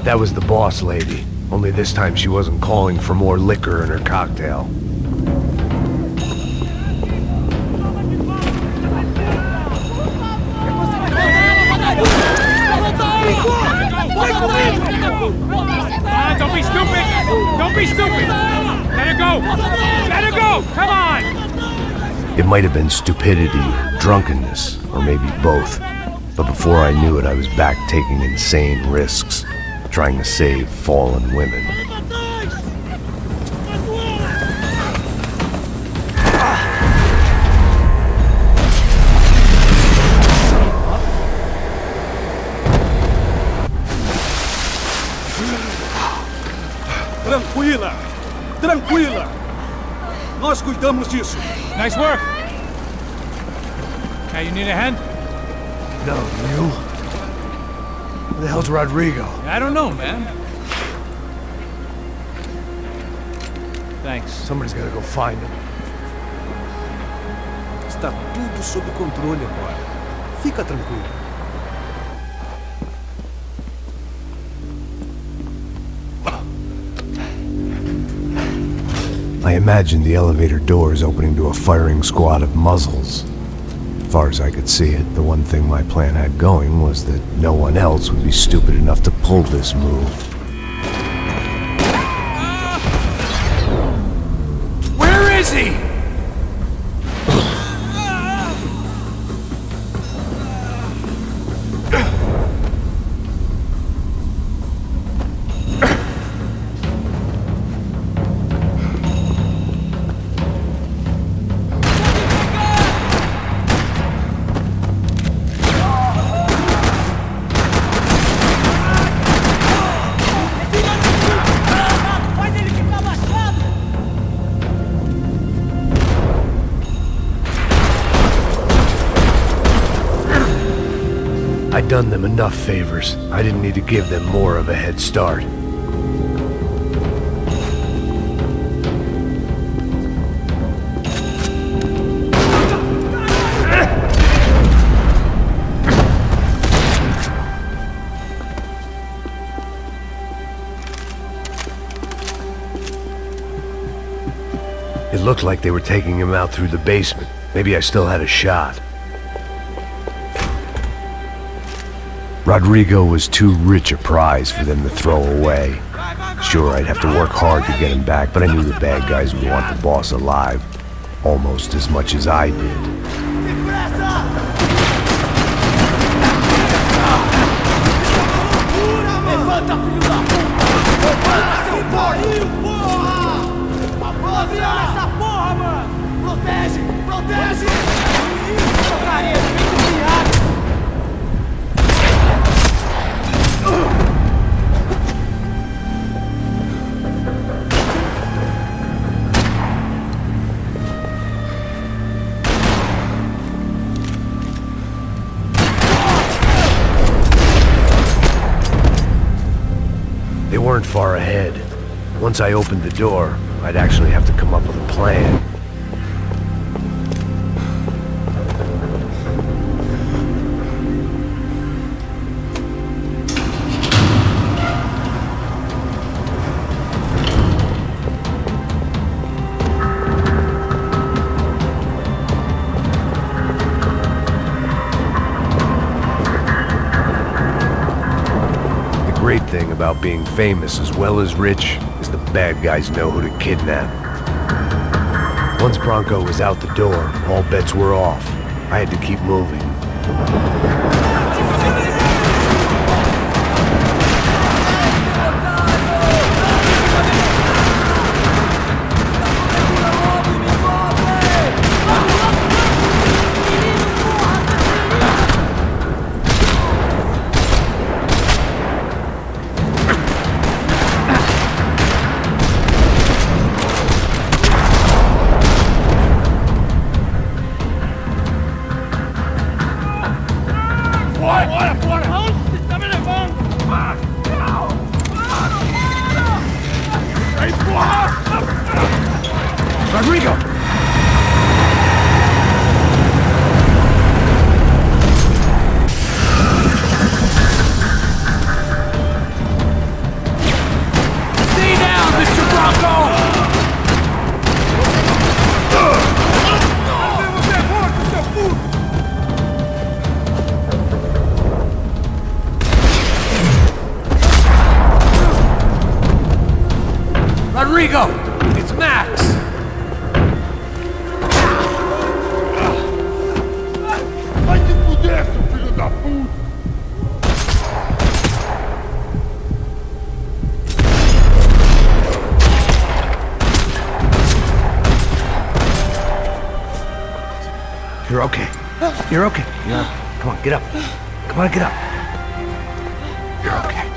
That was the boss lady. Only this time she wasn't calling for more liquor in her cocktail. Don't be stupid! Don't be stupid! Let her go! Let her go! Come on! It might have been stupidity or drunkenness, or maybe both. But before I knew it, I was back taking insane risks, trying to save fallen women. Tranquila! Tranquila! Nós cuidamos disso. Nice work! Hey, you need a hand? No, you? Where the hell's Rodrigo? I don't know, man. Thanks. Somebody's gotta go find him. Está tudo sob controle agora. Fica tranquilo. I imagined the elevator doors opening to a firing squad of muzzles. As far as I could see it, the one thing my plan had going was that no one else would be stupid enough to pull this move. Where is he? I'd done them enough favors. I didn't need to give them more of a head start. It looked like they were taking him out through the basement. Maybe I still had a shot. Rodrigo was too rich a prize for them to throw away. Sure, I'd have to work hard to get him back, but I knew the bad guys would want the boss alive, almost as much as I did. They weren't far ahead. Once I opened the door, I'd actually have to come up with a plan. The great thing about being famous as well as rich is the bad guys know who to kidnap. Once Bronco was out the door, all bets were off. I had to keep moving. Rodrigo! we go! It's Max! Vai se fuder, seu filho da puta! You're okay. You're okay. Yeah. Come on, get up. Come on, get up. You're okay.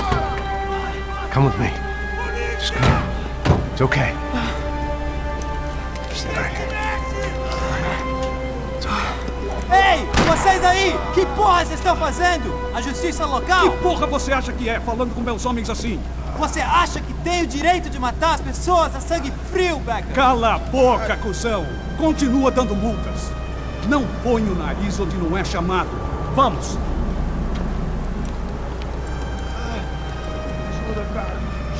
Come with me. Just come on. It's okay. Stay right here. It's okay. Ei, vocês aí! Que porra vocês estão fazendo? A justiça local? Que porra você acha que é, falando com meus homens assim? Você acha que tem o direito de matar as pessoas a sangue frio, Becker? Cala a boca, cuzão! Continua dando multas. Não põe o nariz onde não é chamado. Vamos!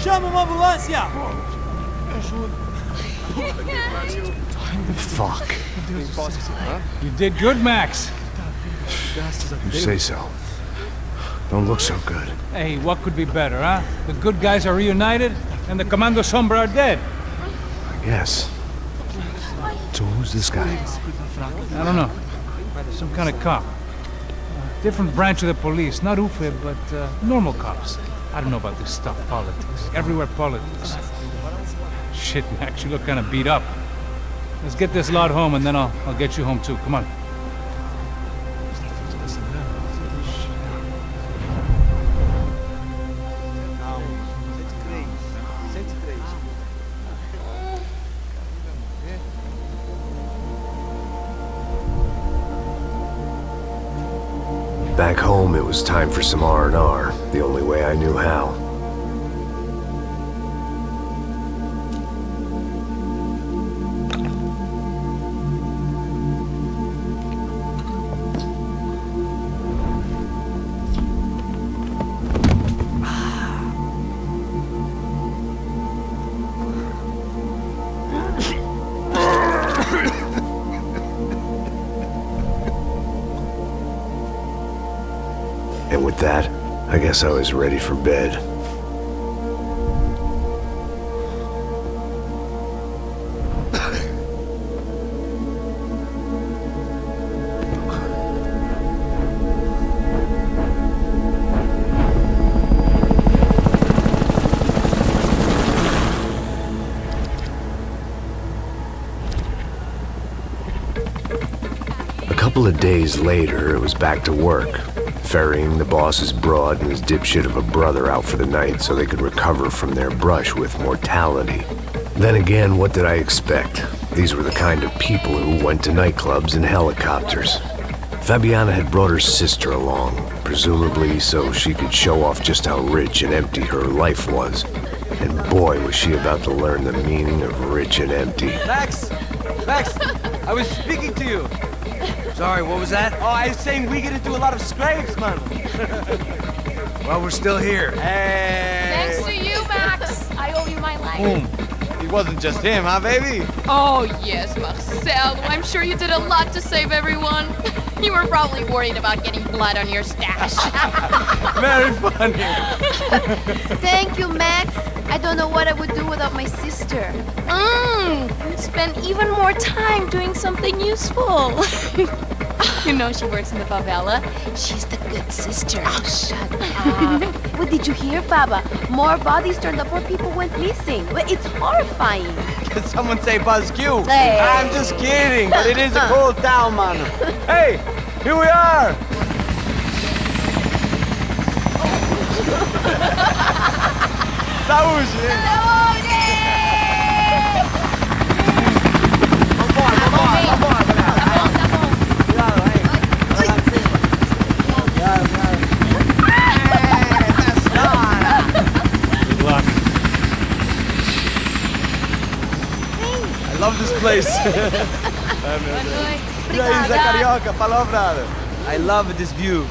Chama uma ambulância! Fuck. You did good, Max. You say so. Don't look so good. Hey, what could be better, huh? The good guys are reunited, and the Commando Sombra are dead. I guess. So who's this guy? I don't know. Some kind of cop. Different branch of the police. Not UFE, but normal cops. I don't know about this stuff, politics. Everywhere politics. Shit, Max, you look kind of beat up. Let's get this lot home, and then I'll get you home too. Come on. Back home, it was time for some R&R, the only way I knew how. And with that, I guess I was ready for bed. A couple of days later, it was back to work. Ferrying the boss's broad and his dipshit of a brother out for the night so they could recover from their brush with mortality. Then again, what did I expect? These were the kind of people who went to nightclubs in helicopters. Fabiana had brought her sister along, presumably so she could show off just how rich and empty her life was. And boy, was she about to learn the meaning of rich and empty. Max! Max! I was speaking to you! Sorry, what was that? Oh, I was saying we get to do a lot of scrapes, man. Well, we're still here. Hey! Thanks to you, Max. I owe you my life. Boom. It wasn't just him, huh, baby? Oh, yes, Marcel. I'm sure you did a lot to save everyone. You were probably worried about getting blood on your stash. Very funny. Thank you, Max. I don't know what I would do without my sister. Spend even more time doing something useful. You know she works in the favela. She's the good sister. Oh, shut up. What did you hear, Baba? More bodies turned up where people went missing. It's horrifying. Did someone say Buzz Q? Hey. I'm just kidding, but it is a cool town, man. Hey, here we are. Saúde! I love this place. E aí, Zé Carioca, falou, brother. I love this view.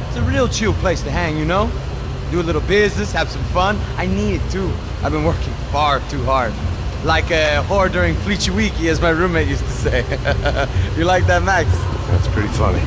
It's a real chill place to hang, you know? Do a little business, have some fun. I need it too. I've been working far too hard. Like a whore during Fleechy Weeky, as my roommate used to say. You like that, Max? That's pretty funny.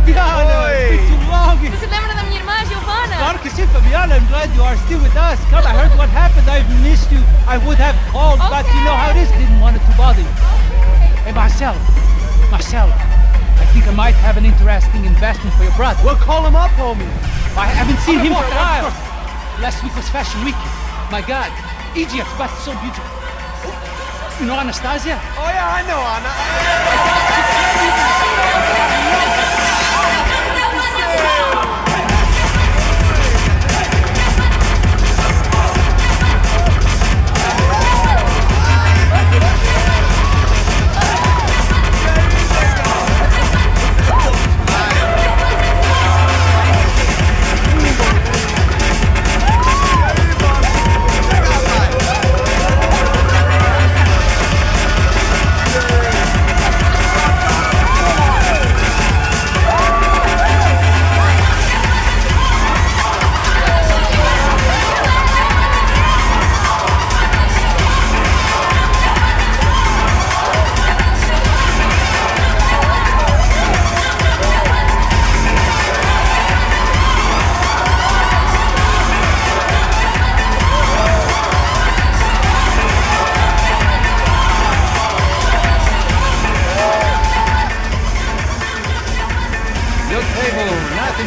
Fabiana! It's been too long! Você lembra da minha irmã, Giovanna? Claro que sim, Fabiana. I'm glad you are still with us. Come, I heard what happened. I've missed you. I would have called, but you know how it is. Didn't want it to bother you. Hey, Marcelo. Marcelo. I think I might have an interesting investment for your brother. Well, call him up, homie. I haven't seen him for a while. Last week was Fashion Week. My God. Egypt, but so beautiful. You know Anastasia? Oh, yeah, I know Anna.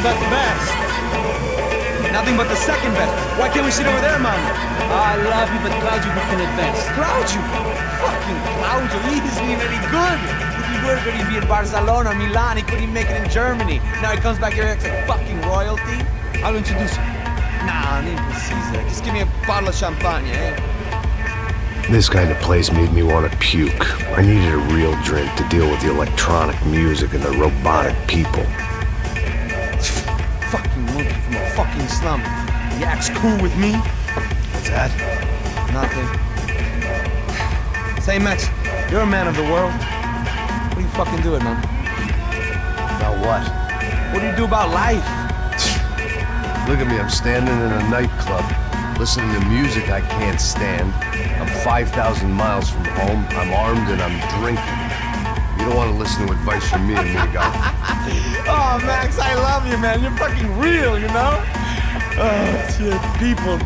But the best. Nothing but the second best. Why can't we sit over there, man? I love you, but Claudio can advance. Claudio? Fucking Claudio, he isn't even any good. If he were going to be in Barcelona, Milan, he couldn't make it in Germany. Now he comes back here and acts like fucking royalty. I'll introduce you. Nah, need Caesar. Just give me a bottle of champagne, eh? This kind of place made me want to puke. I needed a real drink to deal with the electronic music and the robotic people. Fucking monkey from a fucking slum. He acts cool with me. What's that? Nothing. Say, Max, you're a man of the world. What do you fucking do it, man? About what? What do you do about life? Look at me, I'm standing in a nightclub, listening to music I can't stand. I'm 5,000 miles from home, I'm armed and I'm drinking. You don't want to listen to advice from me, amigo. Oh, Max, I love you, man. You're fucking real, you know? Oh, shit. People.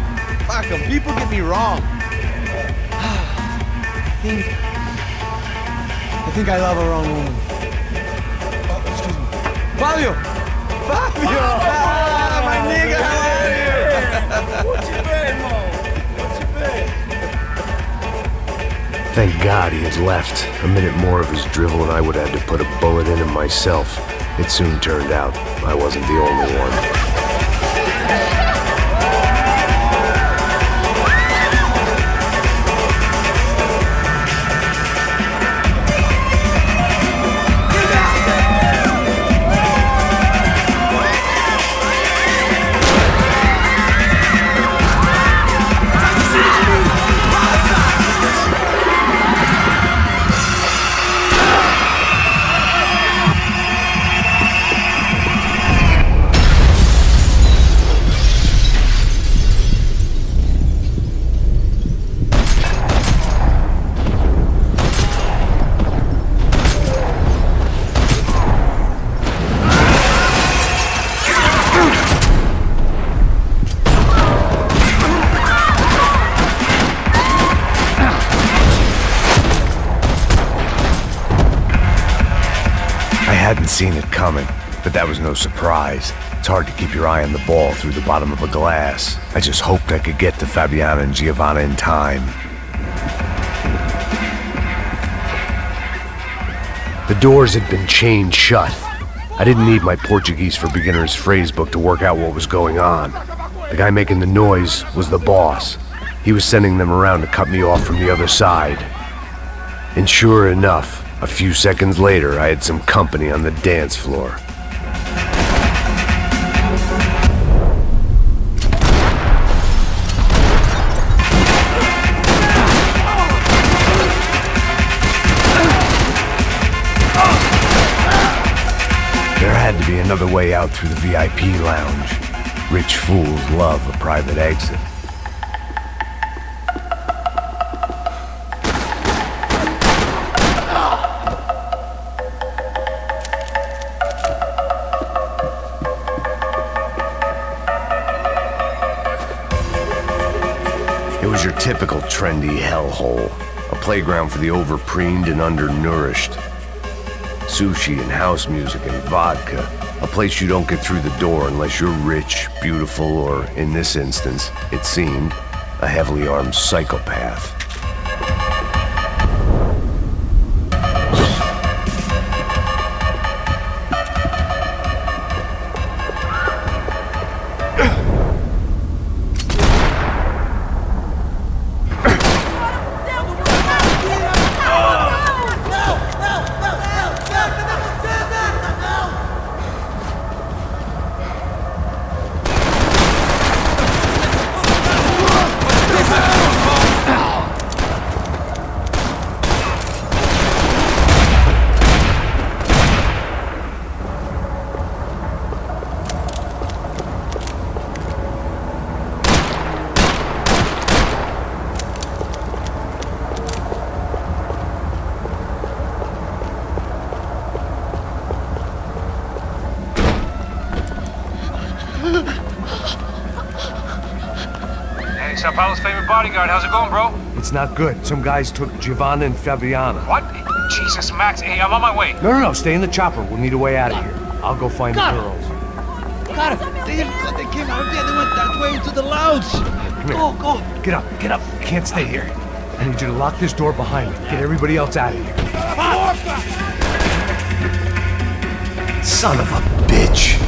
Fuck 'em. People get me wrong. I think I love a wrong woman. Oh, excuse me. Fabio! Fabio! Ah, my nigga, how are you? What you been, Mo? What you been? Thank God he had left. A minute more of his drivel and I would have had to put a bullet in him myself. It soon turned out I wasn't the only one. I hadn't seen it coming, but that was no surprise. It's hard to keep your eye on the ball through the bottom of a glass. I just hoped I could get to Fabiana and Giovanna in time. The doors had been chained shut. I didn't need my Portuguese for Beginners phrase book to work out what was going on. The guy making the noise was the boss. He was sending them around to cut me off from the other side. And sure enough, a few seconds later, I had some company on the dance floor. There had to be another way out through the VIP lounge. Rich fools love a private exit. was your typical trendy hellhole. A playground for the overpreened and undernourished. Sushi and house music and vodka. A place you don't get through the door unless you're rich, beautiful, or, in this instance, it seemed, a heavily armed psychopath. Sao Paulo's favorite bodyguard. How's it going, bro? It's not good. Some guys took Giovanna and Fabiana. What? Jesus, Max. Hey, I'm on my way. No. Stay in the chopper. We'll need a way out of here. I'll go find the girls. Got it. They came out of there. They went that way into the lounge. Come here. Go. Get up. You can't stay here. I need you to lock this door behind me. Get everybody else out of here. Son of a bitch.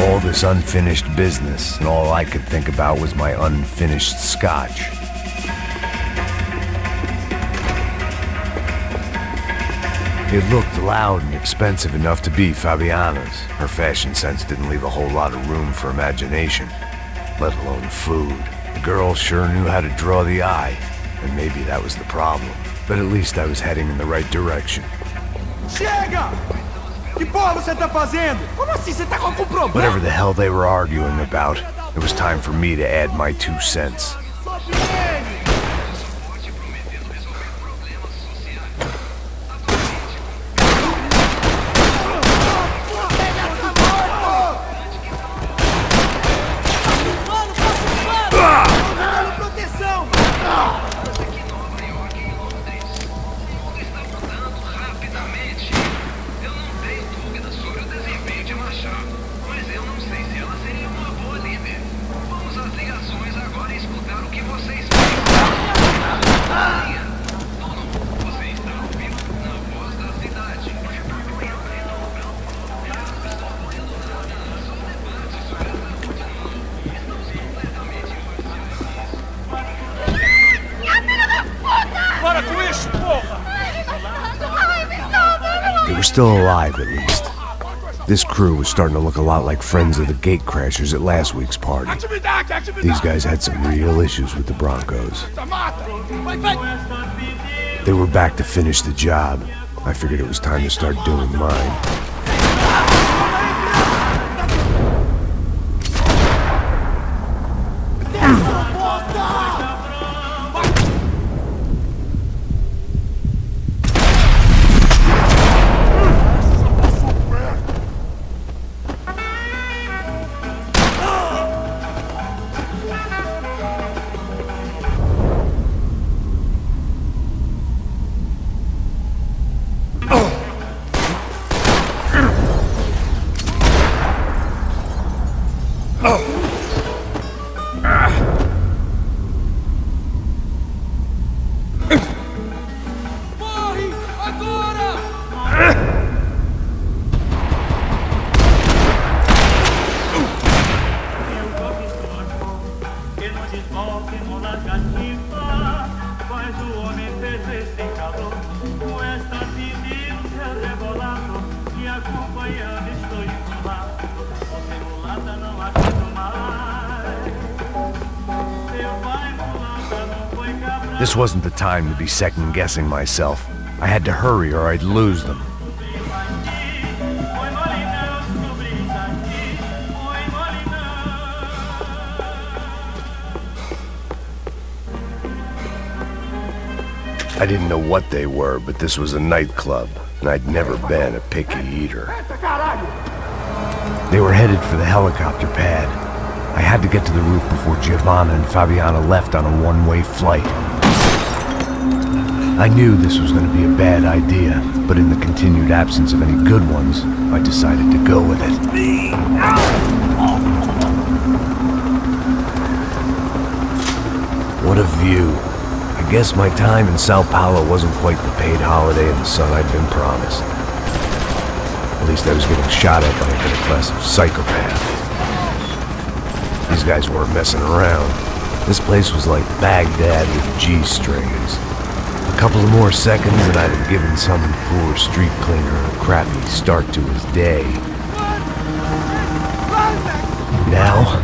All this unfinished business, and all I could think about was my unfinished scotch. It looked loud and expensive enough to be Fabiana's. Her fashion sense didn't leave a whole lot of room for imagination, let alone food. The girl sure knew how to draw the eye, and maybe that was the problem. But at least I was heading in the right direction. Chega! Que porra você tá fazendo? Como assim? Você tá com algum problema? Whatever the hell they were arguing about, it was time for me to add my 2 cents. They were still alive, at least. This crew was starting to look a lot like friends of the gatecrashers at last week's party. These guys had some real issues with the Broncos. They were back to finish the job. I figured it was time to start doing mine. This wasn't the time to be second-guessing myself. I had to hurry or I'd lose them. I didn't know what they were, but this was a nightclub, and I'd never been a picky eater. They were headed for the helicopter pad. I had to get to the roof before Giovanna and Fabiana left on a one-way flight. I knew this was going to be a bad idea, but in the continued absence of any good ones, I decided to go with it. What a view. I guess my time in Sao Paulo wasn't quite the paid holiday in the sun I'd been promised. At least I was getting shot at by a middle-class psychopath. These guys weren't messing around. This place was like Baghdad with G-strings. A couple of more seconds and I'd have given some poor street cleaner a crappy start to his day. Now,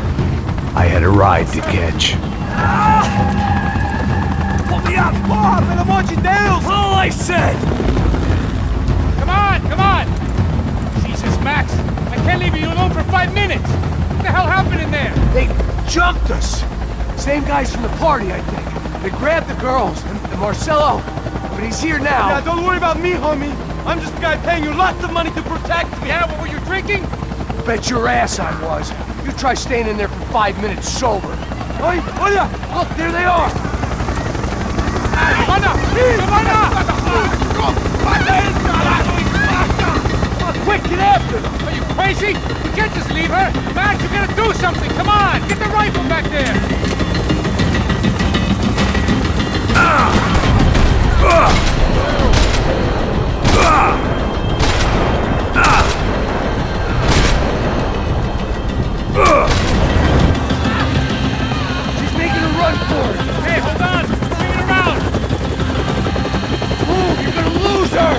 I had a ride to catch. Pull me up! Porra, pelo amor de Deus! All I said! Come on, come on! Jesus, Max, I can't leave you alone for 5 minutes! What the hell happened in there? They jumped us! Same guys from the party, I think. They grabbed the girls, and Marcelo, but he's here now. Yeah, don't worry about me, homie. I'm just a guy paying you lots of money to protect me. Yeah, what were you drinking? Bet your ass I was. You try staying in there for 5 minutes sober. Oi, olha! Look, there they are! Giovanna! Quick, get after them! Are you crazy? You can't just leave her! Max, you gotta do something! Come on! Get the rifle back there! She's making a run for it! Hey, hold on! Bring it around! Move, you're gonna lose her!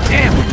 Damn it!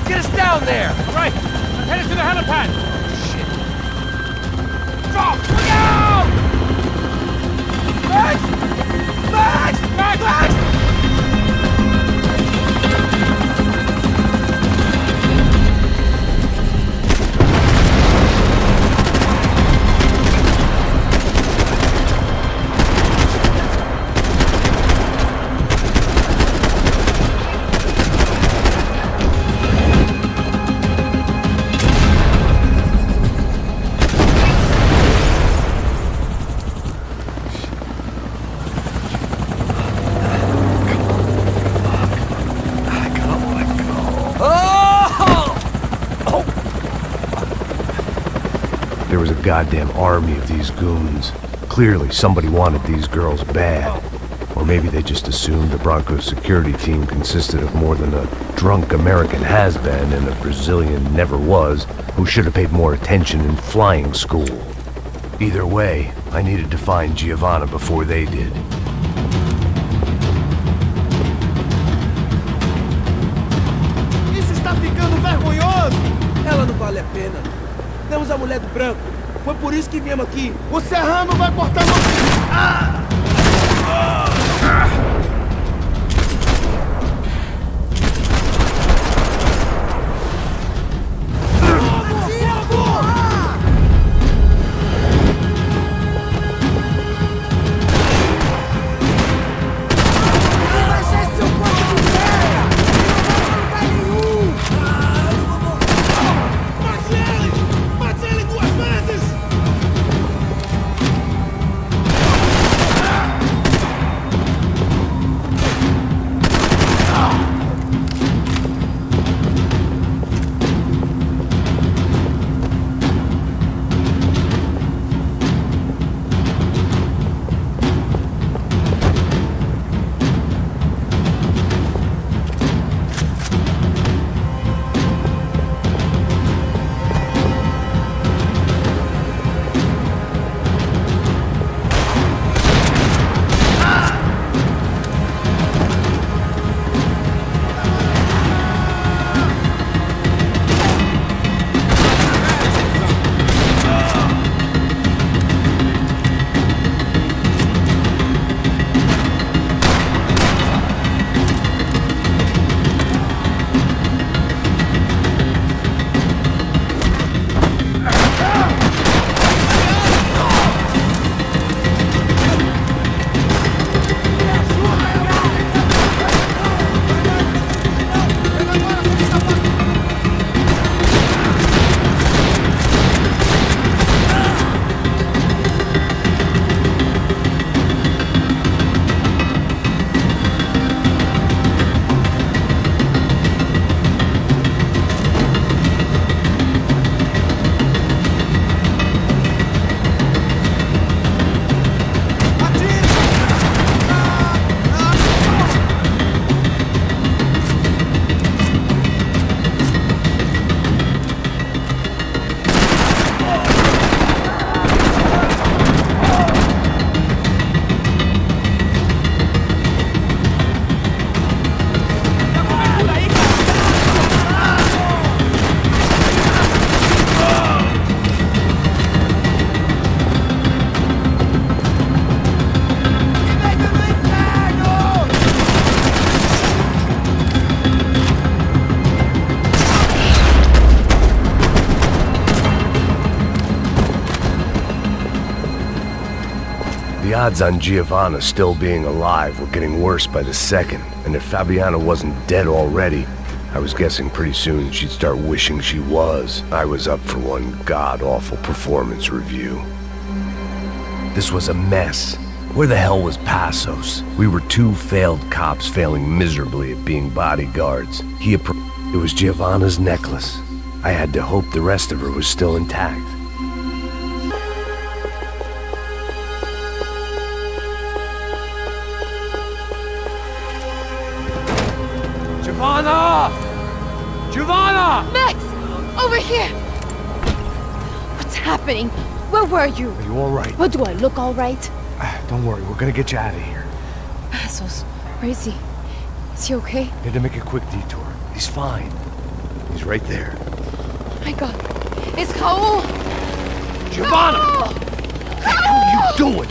Get us down there! All right, helipad! Shit. Drop! Look out! Max! Max! Max! Max! There was a goddamn army of these goons. Clearly, somebody wanted these girls bad. Or maybe they just assumed the Bronco's security team consisted of more than a drunk American has-been and a Brazilian never-was who should have paid more attention in flying school. Either way, I needed to find Giovanna before they did. Isso está ficando vergonhoso! Ela não vale a pena. Temos a mulher do branco. Foi por isso que viemos aqui. O serrano vai cortar você. Ah! The odds on Giovanna still being alive were getting worse by the second, and if Fabiana wasn't dead already, I was guessing pretty soon she'd start wishing she was. I was up for one god-awful performance review. This was a mess. Where the hell was Passos? We were two failed cops failing miserably at being bodyguards. It was Giovanna's necklace. I had to hope the rest of her was still intact. Giovanna! Giovanna! Max! Over here! What's happening? Where were you? Are you all right? What, do I look all right? Don't worry, we're gonna get you out of here. Passos, where is he? Is he okay? We had to make a quick detour. He's fine. He's right there. My God. It's Raul. Giovanna! Raul! What the hell are you doing?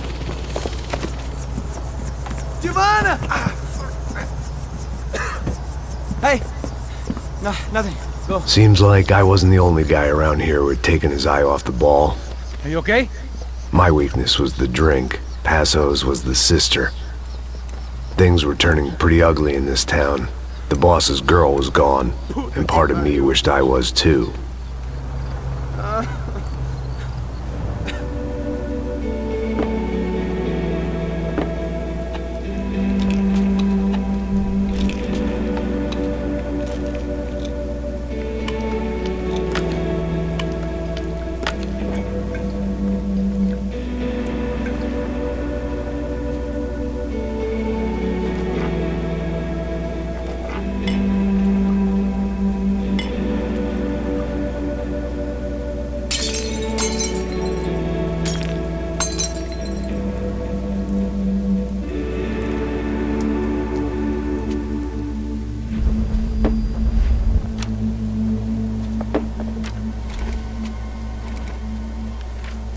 Giovanna! Hey! No, nothing. Go. Seems like I wasn't the only guy around here who had taken his eye off the ball. Are you okay? My weakness was the drink. Passo's was the sister. Things were turning pretty ugly in this town. The boss's girl was gone, and part of me wished I was too.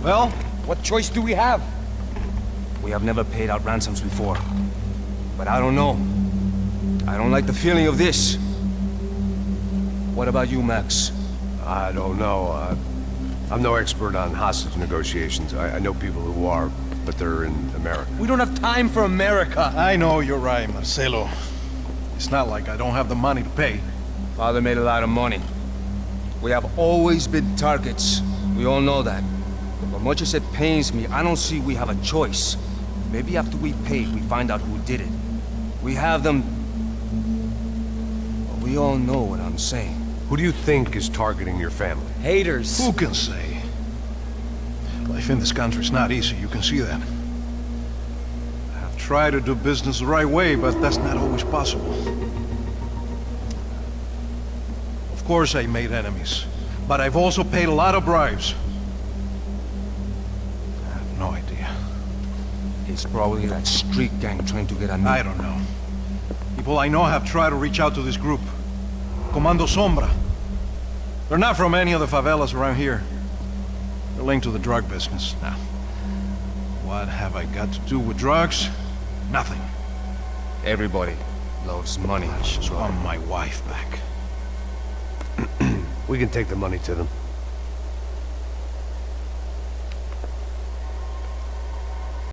Well, what choice do we have? We have never paid out ransoms before. But I don't know. I don't like the feeling of this. What about you, Max? I don't know. I'm no expert on hostage negotiations. I know people who are, but they're in America. We don't have time for America. I know you're right, Marcelo. It's not like I don't have the money to pay. Father made a lot of money. We have always been targets. We all know that. But much as it pains me, I don't see we have a choice. Maybe after we pay, we find out who did it. We have them... But we all know what I'm saying. Who do you think is targeting your family? Haters. Who can say? Life in this country is not easy, you can see that. I've tried to do business the right way, but that's not always possible. Of course I made enemies, but I've also paid a lot of bribes. I have no idea. It's probably that street gang trying to get at me. I don't know. People I know have tried to reach out to this group. Comando Sombra. They're not from any of the favelas around here. They're linked to the drug business. Now, what have I got to do with drugs? Nothing. Everybody loves money. I just want my wife back. We can take the money to them.